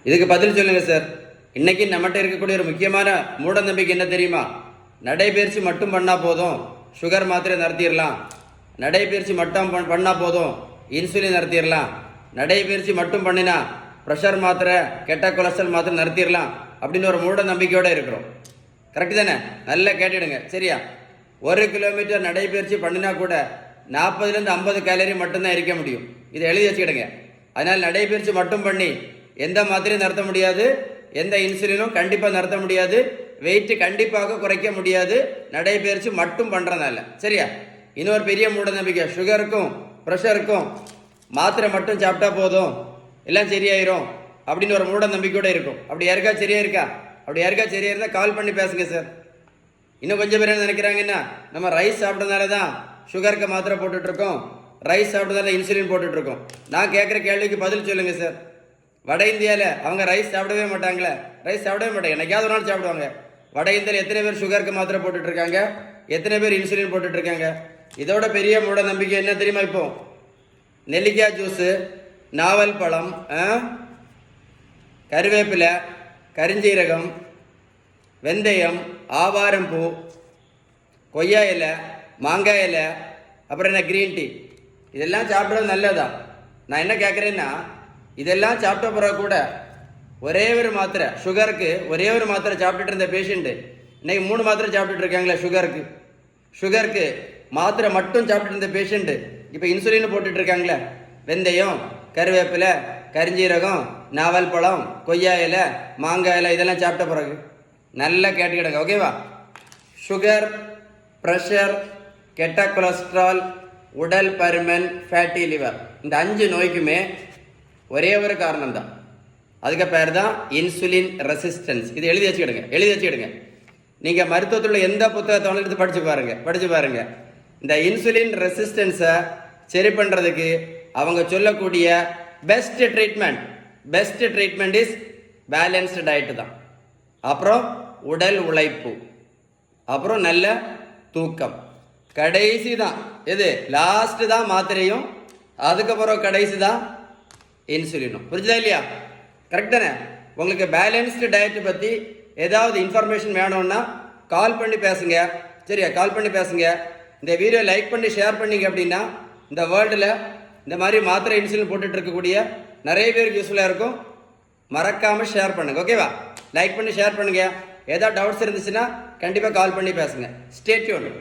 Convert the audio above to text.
இதுக்கு பதில் சொல்லுங்க சார். இன்னைக்கு நம்மகிட்ட இருக்கக்கூடிய ஒரு முக்கியமான மூட நம்பிக்கை என்ன தெரியுமா? நடைபயிற்சி மட்டும் பண்ணால் போதும், சுகர் மாத்திரை நிறுத்திடலாம். நடைபயிற்சி மட்டும் பண்ணால் போதும், இன்சுலின் நிறுத்திடலாம். நடைபயிற்சி மட்டும் பண்ணினா ப்ரெஷர் மாத்திரை, கெட்ட கொலஸ்ட்ரால் மாத்திரை நிறுத்திடலாம் அப்படின்னு ஒரு மூட நம்பிக்கையோடு இருக்கிறோம். கரெக்டு தானே? நல்லா கேட்டுடுங்க சரியா? 1 கிலோமீட்டர் நடைபயிற்சி பண்ணினா கூட 40லேருந்து 50 கேலரி மட்டும்தான் இருக்க முடியும். இதை எழுதி வச்சுக்கிடுங்க. அதனால் நடைபயிற்சி மட்டும் பண்ணி எந்த மாத்திரையும் நிறுத்த முடியாது, எந்த இன்சுலினும் கண்டிப்பாக நிறுத்த முடியாது, வெயிட் கண்டிப்பாக குறைக்க முடியாது நடைபயிற்சி மட்டும் பண்ணுறதுனால. சரியா? இன்னொரு பெரிய மூட நம்பிக்கை, சுகருக்கும் ப்ரெஷருக்கும் மாத்திரை மட்டும் சாப்பிட்டா போதும், எல்லாம் சரியாயிரும் அப்படின்னு ஒரு மூட நம்பிக்கையோடு இருக்கும். அப்படி யாருக்கா சரியா இருக்கா? அப்படி யாருக்கா சரியா இருந்தால் கால் பண்ணி பேசுங்க சார். இன்னும் கொஞ்சம் பேர் என்ன நினைக்கிறாங்கன்னா, நம்ம ரைஸ் சாப்பிட்டதுனால தான் சுகருக்கு மாத்திரை போட்டுட்ருக்கோம், ரைஸ் சாப்பிட்டதால இன்சுலின் போட்டுட்ருக்கோம். நான் கேட்குற கேள்விக்கு பதில் சொல்லுங்க சார். வட இந்தியாவில் அவங்க ரைஸ் சாப்பிடவே மாட்டாங்களே, ரைஸ் சாப்பிடவே மாட்டாங்க, என்னைக்காவது ஒரு நாள் சாப்பிடுவாங்க. வட இந்தியாவில் எத்தனை பேர் சுகருக்கு மாத்திரை போட்டுட்ருக்காங்க, எத்தனை பேர் இன்சுலின் போட்டுட்ருக்காங்க? இதோட பெரிய மூட நம்பிக்கை என்ன தெரியுமா? இப்போ நெல்லிக்காய் ஜூஸு, நாவல் பழம், கருவேப்பிலை, கரிஞ்சீரகம், வெந்தயம், ஆவாரம்பூ, கொய்யா இலை, மாங்காய் இலை, அப்புறம் என்ன கிரீன் டீ, இதெல்லாம் சாப்பிட்றது நல்லதா? நான் என்ன கேட்குறேன்னா, இதெல்லாம் சாப்பிட்ட பிறகு கூட ஒரே ஒரு மாத்திரை சுகருக்கு, ஒரே ஒரு மாத்திரை சாப்பிட்டுட்டு இருந்த பேஷண்ட்டு இன்னைக்கு 3 மாத்திரை சாப்பிட்டுட்டு இருக்காங்களே சுகருக்கு மாத்திரை மட்டும் சாப்பிட்டு இருந்த பேஷண்ட்டு இப்போ இன்சுலின் போட்டுட்டு இருக்காங்களே. வெந்தயம், கருவேப்பிலை, கரிஞ்சீரகம், நாவல் பழம், கொய்யா இலை, மாங்காய் இலை, இதெல்லாம் சாப்பிட்ட பிறகு நல்லா கேட்டுக்கிடுங்க ஓகேவா? சுகர், ப்ரெஷர், கெட்ட கொலஸ்ட்ரால், உடல் பருமன், ஃபேட்டி லிவர், இந்த 5 நோய்க்குமே ஒரே ஒரு காரணம் தான். அதுக்கு பேர் தான் இன்சுலின் ரெசிஸ்டன்ஸ். இது எழுதி வச்சுக்கிடுங்க. நீங்கள் மருத்துவத்தில் எந்த புத்தகத்தை எடுத்து படித்து பாருங்க. இந்த இன்சுலின் ரெசிஸ்டன்ஸை சரி பண்ணுறதுக்கு அவங்க சொல்லக்கூடிய best treatment is balanced diet தான். அப்புறம் உடல் உழைப்பு, அப்புறம் நல்ல தூக்கம், கடைசி தான் எது? லாஸ்ட்டு தான் மாத்திரையும், அதுக்கப்புறம் கடைசி தான் இன்சுலினும். புரிஞ்சுதா இல்லையா? கரெக்ட் தானே? உங்களுக்கு பேலன்ஸ்டு டயட்டு பற்றி ஏதாவது இன்ஃபர்மேஷன் வேணும்னா கால் பண்ணி பேசுங்க சரியா? கால் பண்ணி பேசுங்க. இந்த வீடியோ லைக் பண்ணி ஷேர் பண்ணிங்க அப்படின்னா இந்த வேர்ல்டில் இந்த மாதிரி மாத்திரை இன்சுலின் போட்டுட்டு இருக்கக்கூடிய நிறைய பேருக்கு யூஸ்ஃபுல்லாக இருக்கும். மறக்காமல் ஷேர் பண்ணுங்கள் ஓகேவா? லைக் பண்ணி ஷேர் பண்ணுங்கள். ஏதாவது டவுட்ஸ் இருந்துச்சுன்னா கண்டிப்பாக கால் பண்ணி பேசுங்க. Stay tuned.